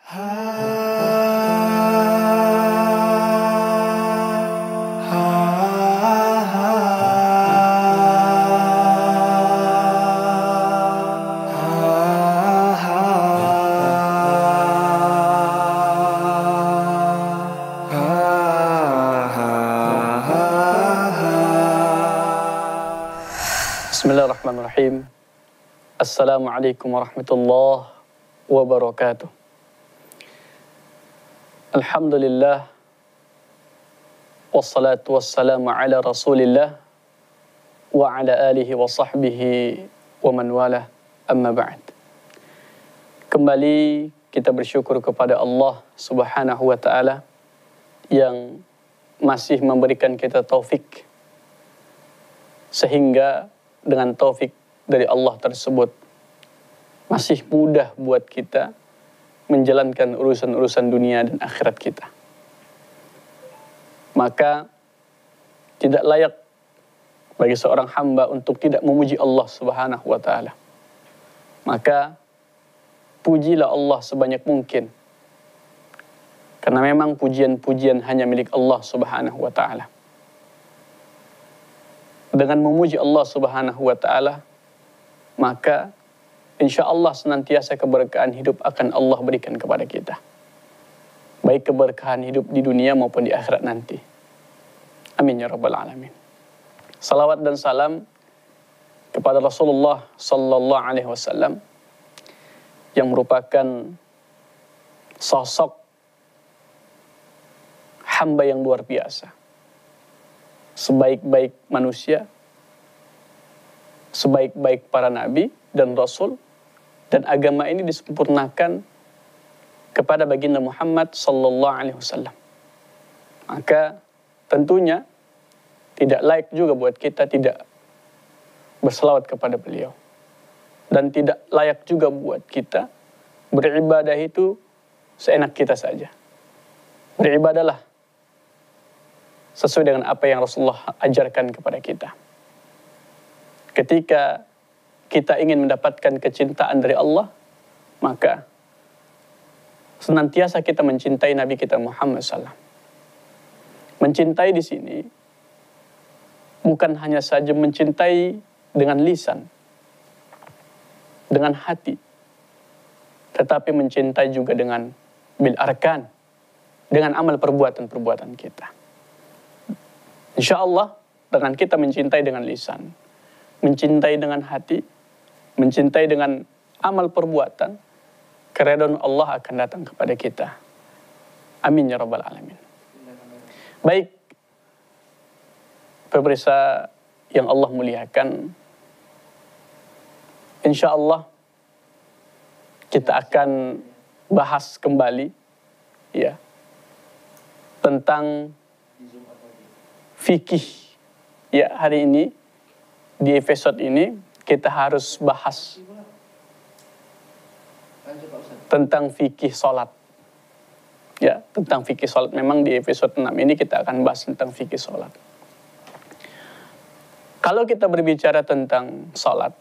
Bismillahirrahmanirrahim. Assalamualaikum warahmatullahi wabarakatuh. Alhamdulillah. Wassalatu wassalamu ala rasulillah wa ala alihi wa sahbihi wa man wala, amma ba'd. Kembali kita bersyukur kepada Allah subhanahu wa ta'ala yang masih memberikan kita taufik, sehingga dengan taufik dari Allah tersebut masih mudah buat kita menjalankan urusan-urusan dunia dan akhirat kita. Maka tidak layak bagi seorang hamba untuk tidak memuji Allah subhanahu wa ta'ala. Maka pujilah Allah sebanyak mungkin, karena memang pujian-pujian hanya milik Allah subhanahu wa ta'ala. Dengan memuji Allah subhanahu wa ta'ala, maka insya Allah senantiasa keberkahan hidup akan Allah berikan kepada kita. Baik keberkahan hidup di dunia maupun di akhirat nanti. Amin ya rabbal alamin. Salawat dan salam kepada Rasulullah sallallahu alaihi wasallam yang merupakan sosok hamba yang luar biasa. Sebaik-baik manusia, sebaik-baik para nabi dan rasul, dan agama ini disempurnakan kepada baginda Muhammad sallallahu alaihi wasallam. Maka tentunya tidak layak juga buat kita tidak berselawat kepada beliau, dan tidak layak juga buat kita beribadah itu seenak kita saja. Beribadahlah sesuai dengan apa yang Rasulullah ajarkan kepada kita. Ketika kita ingin mendapatkan kecintaan dari Allah, maka senantiasa kita mencintai Nabi kita Muhammad SAW. Mencintai di sini bukan hanya saja mencintai dengan lisan, dengan hati, tetapi mencintai juga dengan bil arkan, dengan amal perbuatan-perbuatan kita. Insya Allah dengan kita mencintai dengan lisan, mencintai dengan hati, mencintai dengan amal perbuatan, keridhaan Allah akan datang kepada kita. Amin ya rabbal alamin. Baik, pemirsa yang Allah muliakan, insya Allah kita akan bahas kembali ya tentang fikih. Ya, hari ini di episode ini kita harus bahas tentang fikih salat. Ya, tentang fikih salat. Memang di episode 6 ini kita akan bahas tentang fikih salat. Kalau kita berbicara tentang salat,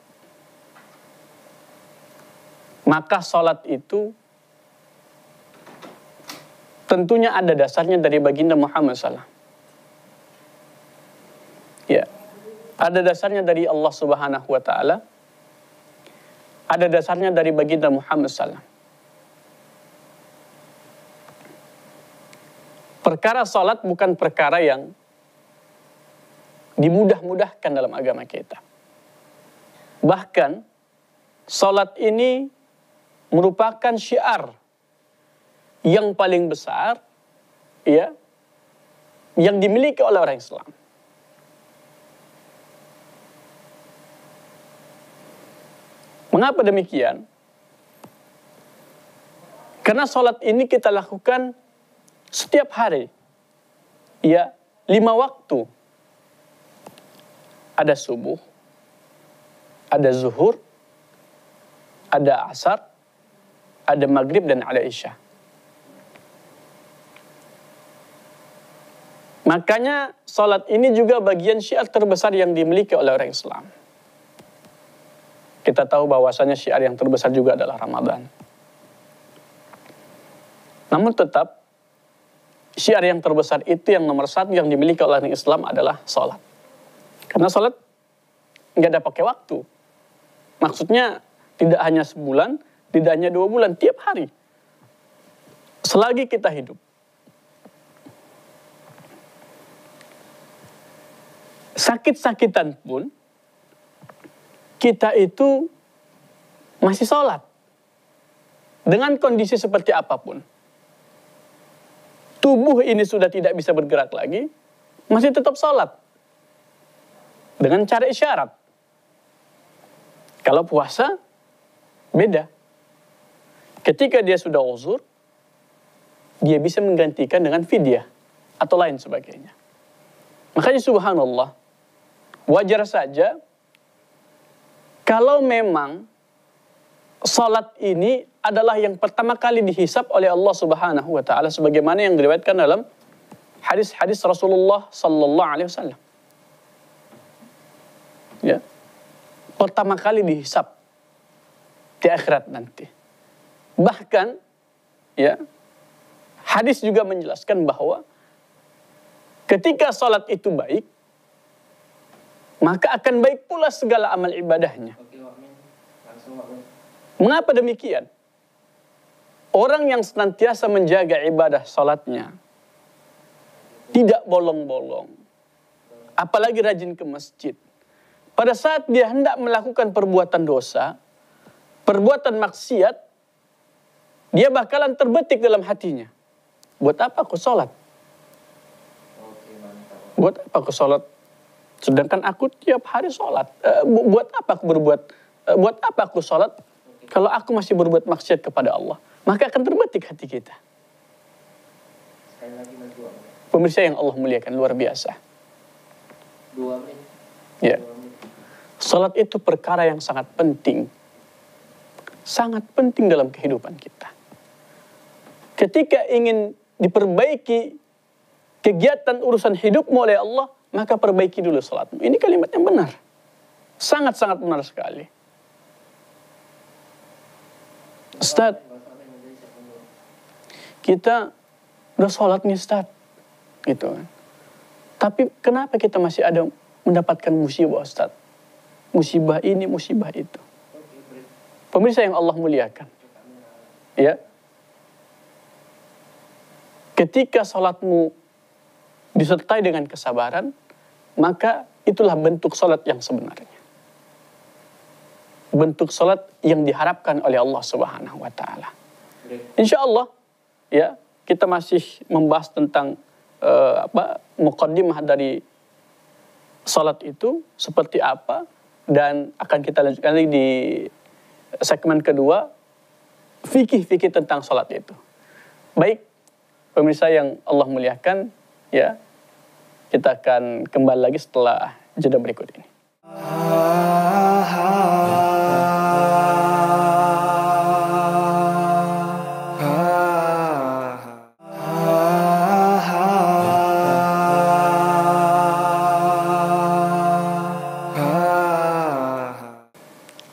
maka salat itu tentunya ada dasarnya dari baginda Muhammad SAW. Ya, ada dasarnya dari Allah subhanahu wa ta'ala, ada dasarnya dari baginda Muhammad SAW. Perkara salat bukan perkara yang dimudah-mudahkan dalam agama kita. Bahkan salat ini merupakan syiar yang paling besar ya, yang dimiliki oleh orang Islam. Mengapa demikian? Karena salat ini kita lakukan setiap hari. Ya, 5 waktu. Ada subuh, ada zuhur, ada asar, ada maghrib, dan ada isya. Makanya salat ini juga bagian syiar terbesar yang dimiliki oleh orang Islam. Kita tahu bahwasanya syiar yang terbesar juga adalah Ramadan. Namun tetap syiar yang terbesar itu yang nomor satu yang dimiliki oleh orang Islam adalah sholat. Karena sholat nggak ada pakai waktu. Maksudnya tidak hanya sebulan, tidak hanya 2 bulan, tiap hari. Selagi kita hidup. Sakit-sakitan pun, kita itu masih sholat. Dengan kondisi seperti apapun. Tubuh ini sudah tidak bisa bergerak lagi, masih tetap sholat. Dengan cara isyarat. Kalau puasa, beda. Ketika dia sudah uzur, dia bisa menggantikan dengan fidyah atau lain sebagainya. Makanya subhanallah, wajar saja kalau memang salat ini adalah yang pertama kali dihisab oleh Allah Subhanahu wa taala sebagaimana yang diriwayatkan dalam hadis-hadis Rasulullah sallallahu alaihi wasallam. Ya. Pertama kali dihisab di akhirat nanti. Bahkan ya, hadis juga menjelaskan bahwa ketika salat itu baik, maka akan baik pula segala amal ibadahnya. Mengapa demikian? Orang yang senantiasa menjaga ibadah salatnya, tidak bolong-bolong, apalagi rajin ke masjid. Pada saat dia hendak melakukan perbuatan dosa, perbuatan maksiat, dia bakalan terbetik dalam hatinya. Buat apa aku salat? Buat apa aku salat? Sedangkan aku tiap hari salat. Buat apa aku buat apa aku salat kalau aku masih berbuat maksiat kepada Allah? Maka akan terbetik hati kita. Pemirsa yang Allah muliakan, luar biasa. 2 menit. Ya. Salat itu perkara yang sangat penting. Sangat penting dalam kehidupan kita. Ketika ingin diperbaiki kegiatan urusan hidupmu oleh Allah, maka perbaiki dulu salatmu. Ini kalimat yang benar. Sangat-sangat benar sekali. Ustaz, kita udah sholat nih Ustaz, gitu kan. Tapi kenapa kita masih ada mendapatkan musibah Ustaz? Musibah ini, musibah itu. Pemirsa yang Allah muliakan. Ya. Ketika sholatmu disertai dengan kesabaran, maka itulah bentuk sholat yang sebenarnya. Bentuk sholat yang diharapkan oleh Allah Subhanahu wa taala. Insya Allah, ya, kita masih membahas tentang muqaddimah dari salat itu seperti apa, dan akan kita lanjutkan lagi di segmen kedua, fikih-fikih tentang salat itu. Baik, pemirsa yang Allah muliakan, ya, kita akan kembali lagi setelah jeda berikut ini.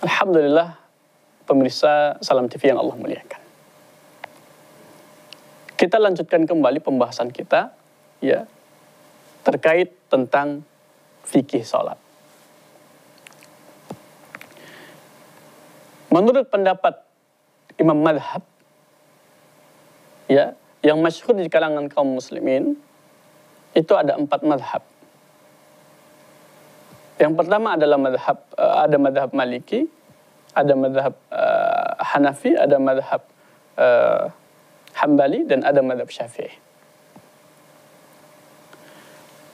Alhamdulillah, pemirsa Salam TV yang Allah muliakan. Kita lanjutkan kembali pembahasan kita, ya, terkait tentang fikih salat. Menurut pendapat Imam Madhab, ya, yang masyhur di kalangan kaum muslimin, itu ada 4 madhab. Yang pertama adalah ada madhab Maliki, ada madhab Hanafi, ada madhab Hambali, dan ada madhab Syafi'i.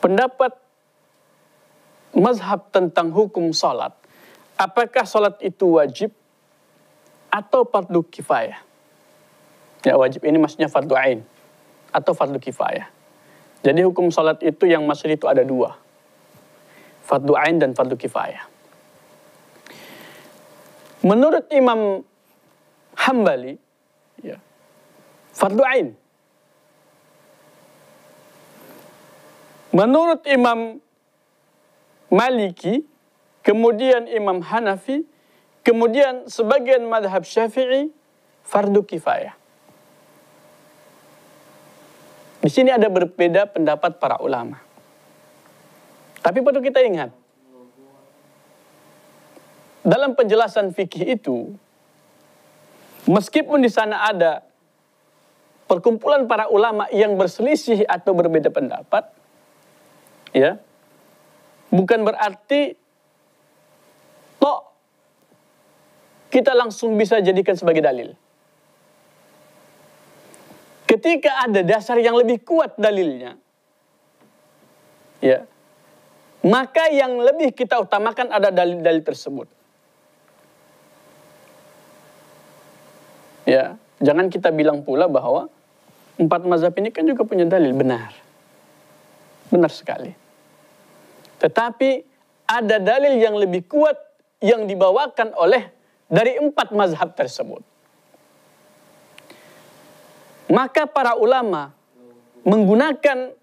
Pendapat mazhab tentang hukum salat, apakah salat itu wajib atau fardu kifayah? Ya, wajib ini maksudnya fardu ain atau fardu kifayah. Jadi hukum salat itu yang masyhur itu ada 2. Fardu ain dan fardu kifayah. Menurut Imam Hambali, ya, fardu ain. Menurut Imam Maliki, kemudian Imam Hanafi, kemudian sebagian madhab Syafi'i, fardu kifayah. Di sini ada berbeda pendapat para ulama. Tapi perlu kita ingat, dalam penjelasan fikih itu, meskipun di sana ada perkumpulan para ulama yang berselisih atau berbeda pendapat, ya, bukan berarti toh kita langsung bisa jadikan sebagai dalil. Ketika ada dasar yang lebih kuat dalilnya, ya, maka yang lebih kita utamakan ada dalil-dalil tersebut. Ya, jangan kita bilang pula bahwa 4 mazhab ini kan juga punya dalil. Benar. Benar sekali. Tetapi ada dalil yang lebih kuat yang dibawakan oleh dari 4 mazhab tersebut. Maka para ulama menggunakan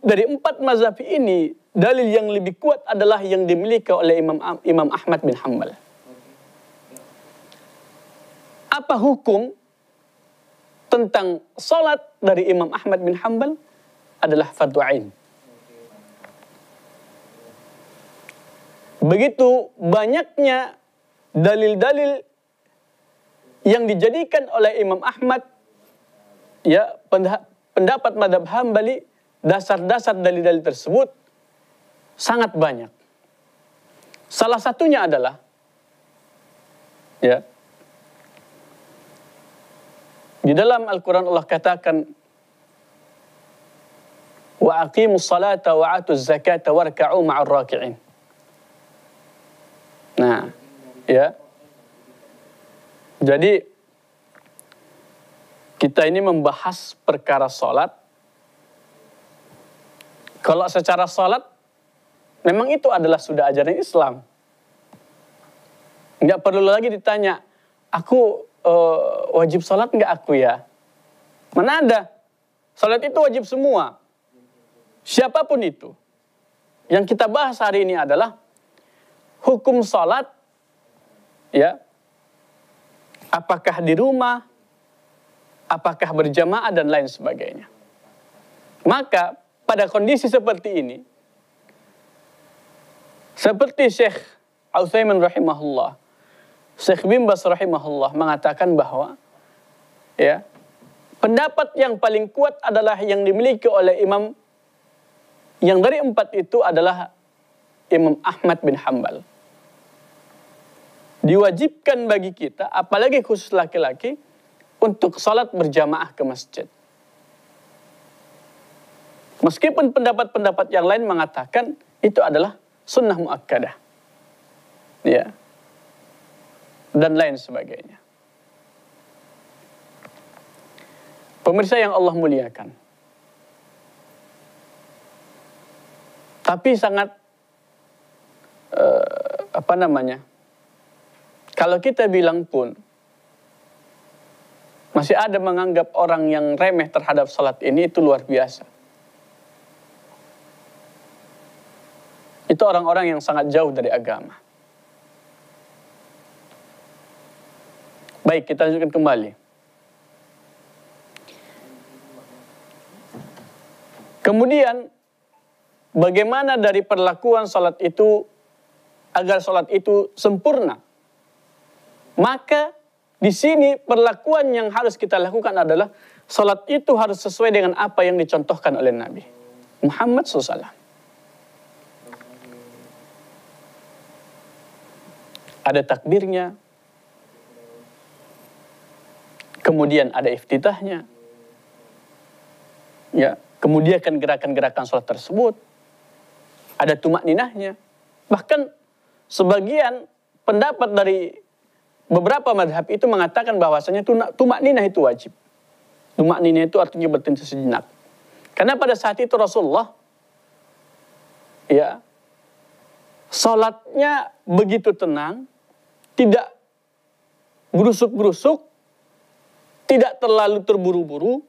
dari 4 mazhab ini, dalil yang lebih kuat adalah yang dimiliki oleh Imam Ahmad bin Hanbal. Apa hukum tentang salat dari Imam Ahmad bin Hanbal? Adalah fardu ain. Begitu banyaknya dalil-dalil yang dijadikan oleh Imam Ahmad, ya, pendapat mazhab Hambali, dasar-dasar dalil-dalil tersebut sangat banyak. Salah satunya adalah, ya, di dalam Al-Quran Allah katakan, wa aqimus salata wa atuz zakata warka'u ma'ar raki'in. Nah, ya. Jadi kita ini membahas perkara salat. Kalau secara salat, memang itu adalah sudah ajaran Islam. Nggak perlu lagi ditanya, aku wajib salat nggak aku ya? Mana ada? Salat itu wajib semua. Siapapun itu. Yang kita bahas hari ini adalah hukum salat, ya, apakah di rumah, apakah berjamaah dan lain sebagainya. Maka pada kondisi seperti ini, seperti Syekh Utsaimin rahimahullah, Syekh bin Baz rahimahullah mengatakan bahwa, ya, pendapat yang paling kuat adalah yang dimiliki oleh imam yang dari 4 itu adalah Imam Ahmad bin Hanbal. Diwajibkan bagi kita, apalagi khusus laki-laki, untuk salat berjamaah ke masjid. Meskipun pendapat-pendapat yang lain mengatakan itu adalah sunnah muakkadah, ya, dan lain sebagainya. Pemirsa yang Allah muliakan, tapi sangat kalau kita bilang pun masih ada menganggap orang yang remeh terhadap salat ini, itu luar biasa. Itu orang-orang yang sangat jauh dari agama. Baik, kita lanjutkan kembali. Kemudian, bagaimana dari perlakuan salat itu agar salat itu sempurna? Maka di sini perlakuan yang harus kita lakukan adalah salat itu harus sesuai dengan apa yang dicontohkan oleh Nabi Muhammad SAW. Ada takbirnya, kemudian ada iftitahnya, ya, kemudian gerakan-gerakan salat tersebut, ada tumakninahnya. Bahkan sebagian pendapat dari beberapa madhab itu mengatakan bahwasanya tumakninah itu wajib. Tumakninah itu artinya berhenti sejenak. Karena pada saat itu Rasulullah, ya, salatnya begitu tenang, tidak gerusuk-gerusuk, tidak terlalu terburu-buru.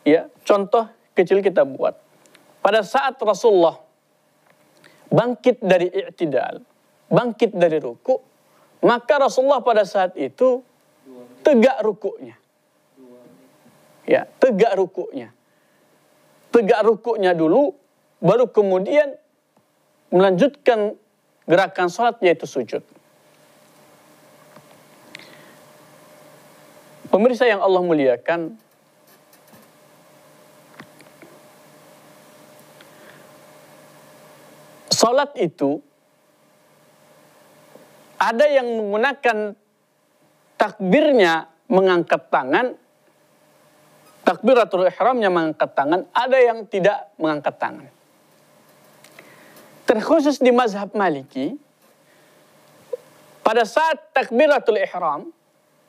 Ya, contoh kecil kita buat. Pada saat Rasulullah bangkit dari i'tidal, bangkit dari ruku, maka Rasulullah pada saat itu tegak rukuknya. Ya, tegak rukuknya. Tegak rukuknya dulu, baru kemudian melanjutkan gerakan sholat yaitu sujud. Pemirsa yang Allah muliakan, sholat itu ada yang menggunakan takbirnya mengangkat tangan, takbiratul ihramnya mengangkat tangan, ada yang tidak mengangkat tangan. Terkhusus di mazhab Maliki, pada saat takbiratul ihram,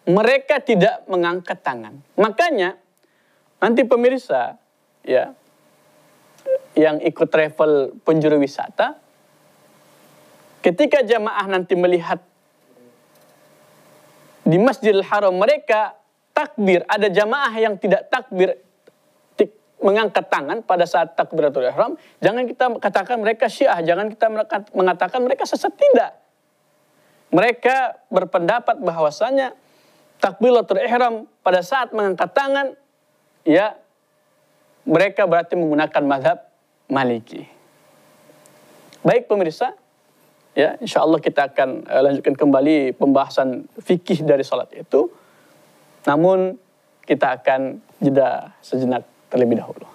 mereka tidak mengangkat tangan. Makanya, nanti pemirsa, ya, yang ikut travel penjuru wisata, ketika jamaah nanti melihat di Masjidil Haram mereka takbir, ada jamaah yang tidak takbir mengangkat tangan pada saat takbiratul ihram, jangan kita katakan mereka Syiah, jangan kita mengatakan mereka sesat, tidak. Mereka berpendapat bahwasanya takbiratul ihram pada saat mengangkat tangan, ya, mereka berarti menggunakan mazhab Maliki. Baik pemirsa, ya, insya Allah kita akan lanjutkan kembali pembahasan fikih dari salat itu. Namun kita akan jeda sejenak terlebih dahulu.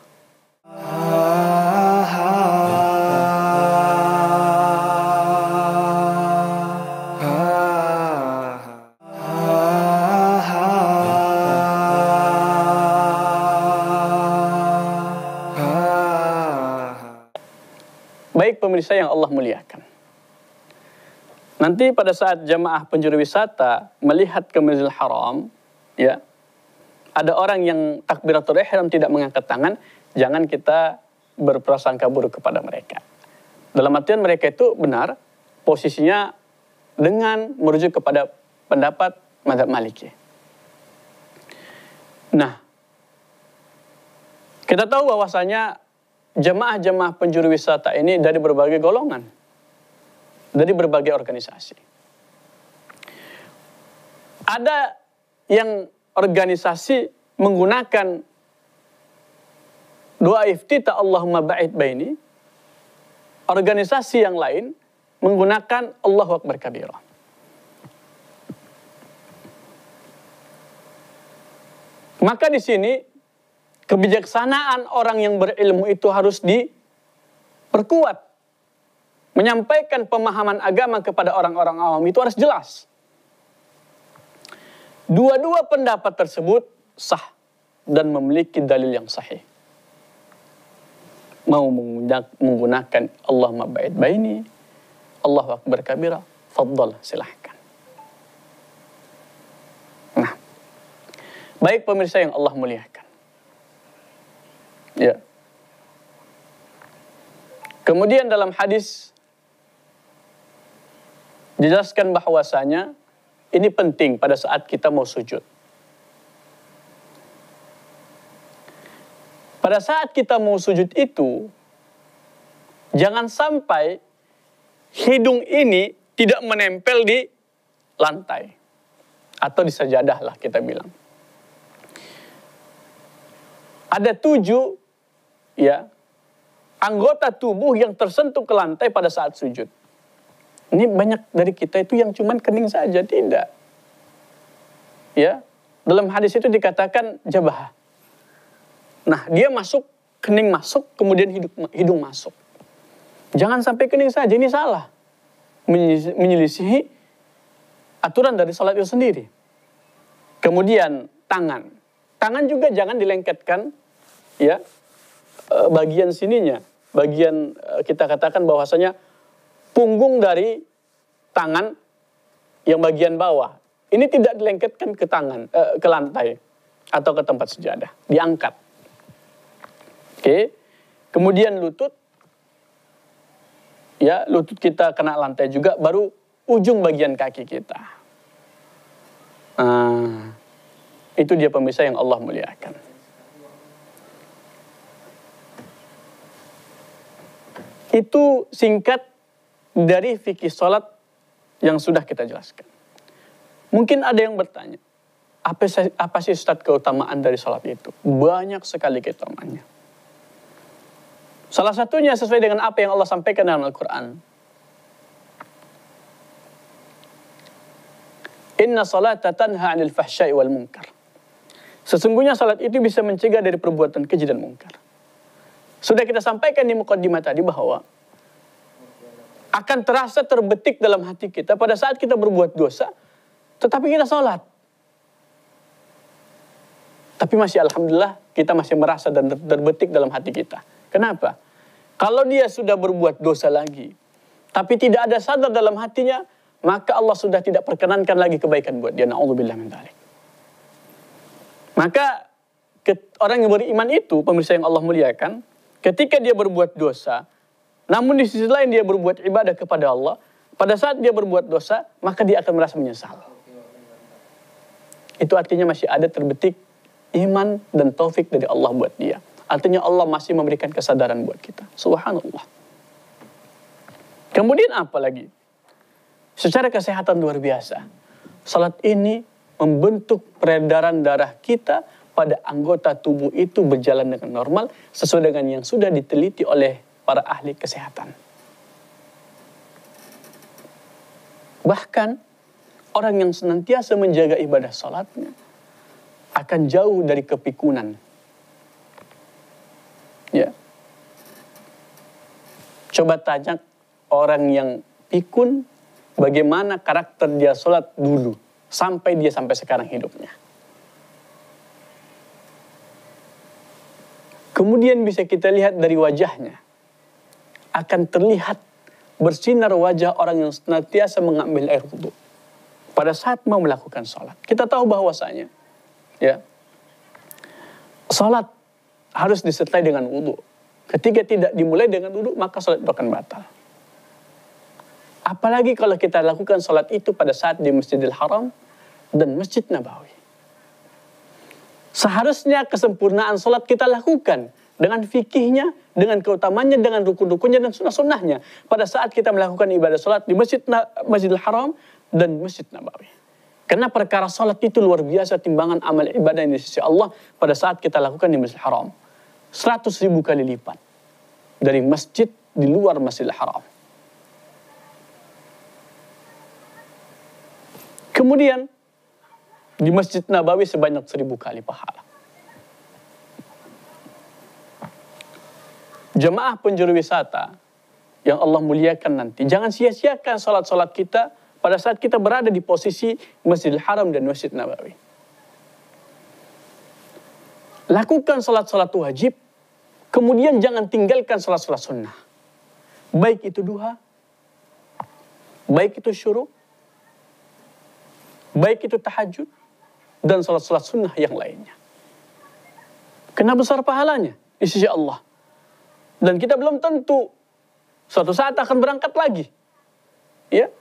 Baik pemirsa yang Allah muliakan. Nanti pada saat jamaah penjuru wisata melihat ke Masjidil Haram, ya, ada orang yang takbiratul ihram tidak mengangkat tangan, jangan kita berprasangka buruk kepada mereka. Dalam artian mereka itu benar, posisinya dengan merujuk kepada pendapat mazhab Maliki. Nah, kita tahu bahwasanya jamaah-jamaah penjuru wisata ini dari berbagai golongan, dari berbagai organisasi. Ada yang organisasi menggunakan doa iftitah Allahumma ba'id baini. Organisasi yang lain menggunakan Allahu Akbar kabira. Maka di sini kebijaksanaan orang yang berilmu itu harus diperkuat. Menyampaikan pemahaman agama kepada orang-orang awam itu harus jelas. Dua-dua pendapat tersebut sah dan memiliki dalil yang sahih. Mau menggunakan Allahumma ba'id baini, Allahu Akbar kabira, faddal, silahkan. Nah, baik pemirsa yang Allah muliakan. Ya. Kemudian dalam hadis dijelaskan bahwasanya ini penting pada saat kita mau sujud. Pada saat kita mau sujud itu, jangan sampai hidung ini tidak menempel di lantai. Atau di sajadah lah kita bilang. Ada 7 ya, anggota tubuh yang tersentuh ke lantai pada saat sujud. Ini banyak dari kita itu yang cuman kening saja, tidak. Ya, dalam hadis itu dikatakan jabah. Nah, dia masuk, kening masuk, kemudian hidung masuk. Jangan sampai kening saja, ini salah. Menyelisihi aturan dari salat itu sendiri. Kemudian tangan. Tangan juga jangan dilengketkan, ya, bagian sininya. Bagian kita katakan bahwasanya punggung dari tangan yang bagian bawah. Ini tidak dilengketkan ke tangan, ke lantai atau ke tempat sejadah. Diangkat. Oke. Kemudian lutut. Ya, lutut kita kena lantai juga, baru ujung bagian kaki kita. Itu dia pemirsa yang Allah muliakan. Itu singkat dari fikih salat yang sudah kita jelaskan. Mungkin ada yang bertanya, Apa sih Ustaz keutamaan dari sholat itu? Banyak sekali keutamaannya. Salah satunya sesuai dengan apa yang Allah sampaikan dalam Al-Quran. Inna salata tanha 'anil fahsya'i wal munkar. Sesungguhnya salat itu bisa mencegah dari perbuatan keji dan mungkar. Sudah kita sampaikan di muqaddimah tadi bahwa akan terasa terbetik dalam hati kita pada saat kita berbuat dosa, tetapi kita salat. Tapi masih alhamdulillah kita masih merasa dan terbetik dalam hati kita. Kenapa? Kalau dia sudah berbuat dosa lagi, tapi tidak ada sadar dalam hatinya, maka Allah sudah tidak perkenankan lagi kebaikan buat dia. Na'udzubillah min dzalik. Maka orang yang beriman itu, pemirsa yang Allah muliakan, ketika dia berbuat dosa, namun di sisi lain dia berbuat ibadah kepada Allah, pada saat dia berbuat dosa, maka dia akan merasa menyesal. Itu artinya masih ada terbetik iman dan taufik dari Allah buat dia. Artinya Allah masih memberikan kesadaran buat kita. Subhanallah. Kemudian apa lagi? Secara kesehatan luar biasa. Salat ini membentuk peredaran darah kita pada anggota tubuh itu berjalan dengan normal sesuai dengan yang sudah diteliti oleh para ahli kesehatan. Bahkan orang yang senantiasa menjaga ibadah salatnya akan jauh dari kepikunan. Ya. Coba tanya orang yang pikun bagaimana karakter dia salat dulu sampai sekarang hidupnya. Kemudian bisa kita lihat dari wajahnya. Akan terlihat bersinar wajah orang yang senantiasa mengambil air wudu pada saat mau melakukan salat. Kita tahu bahwasanya ya, salat harus disertai dengan wudu. Ketika tidak dimulai dengan wudu, maka salat itu akan batal. Apalagi kalau kita lakukan salat itu pada saat di Masjidil Haram dan Masjid Nabawi. Seharusnya kesempurnaan salat kita lakukan dengan fikihnya, dengan keutamanya, dengan rukun-rukunnya dan sunnah-sunnahnya pada saat kita melakukan ibadah salat di Masjidil Haram dan Masjid Nabawi. Karena perkara salat itu luar biasa timbangan amal ibadah di sisi Allah pada saat kita lakukan di Masjidil Haram. 100.000 kali lipat dari masjid di luar Masjidil Haram. Kemudian di Masjid Nabawi sebanyak 1.000 kali pahala. Jemaah penjuru wisata yang Allah muliakan nanti, jangan sia-siakan salat-salat kita pada saat kita berada di posisi Masjidil Haram dan Masjid Nabawi. Lakukan salat-salat wajib, kemudian jangan tinggalkan salat-salat sunnah. Baik itu duha, baik itu syuruk, baik itu tahajud, dan salat-salat sunnah yang lainnya. Karena besar pahalanya di sisi Allah. Dan kita belum tentu suatu saat akan berangkat lagi. Ya.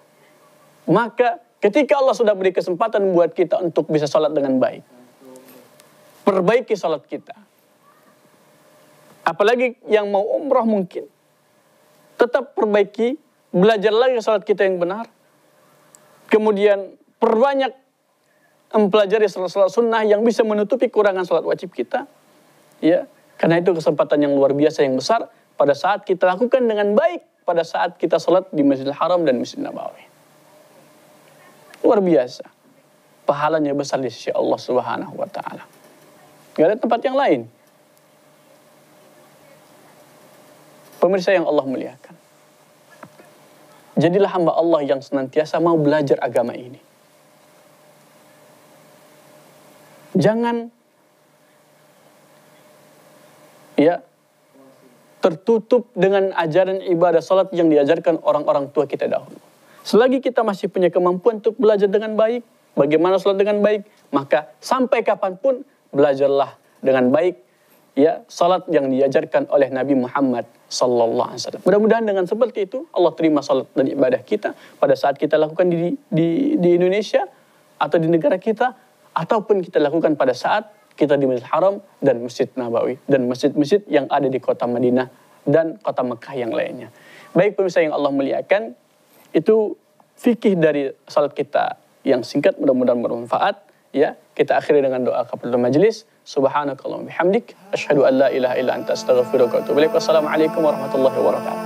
Maka ketika Allah sudah beri kesempatan buat kita untuk bisa salat dengan baik, perbaiki salat kita. Apalagi yang mau umrah mungkin, tetap perbaiki, belajar lagi salat kita yang benar. Kemudian perbanyak mempelajari salat-salat sunnah yang bisa menutupi kurangan salat wajib kita. Ya, karena itu kesempatan yang luar biasa yang besar pada saat kita lakukan dengan baik pada saat kita salat di Masjidil Haram dan Masjid Nabawi. Luar biasa. Pahalanya besar di sisi Allah Subhanahu wa taala. Gak ada tempat yang lain. Pemirsa yang Allah muliakan. Jadilah hamba Allah yang senantiasa mau belajar agama ini. Jangan tertutup dengan ajaran ibadah salat yang diajarkan orang-orang tua kita dahulu. Selagi kita masih punya kemampuan untuk belajar dengan baik, bagaimana salat dengan baik, maka sampai kapanpun belajarlah dengan baik ya salat yang diajarkan oleh Nabi Muhammad sallallahu alaihi wasallam. Mudah-mudahan dengan seperti itu Allah terima salat dan ibadah kita pada saat kita lakukan di Indonesia atau di negara kita, ataupun kita lakukan pada saat kita di Masjidil Haram dan Masjid Nabawi dan masjid-masjid yang ada di kota Madinah dan kota Mekah yang lainnya. Baik pemirsa yang Allah muliakan, itu fikih dari salat kita yang singkat, mudah-mudahan bermanfaat. Ya, kita akhiri dengan doa kafaratul majlis. Subhanakallahumma bihamdik asyhadu an la ilaha illa anta astaghfiruka wa atubu ilaik. Wassalamualaikum warahmatullahi wabarakatuh.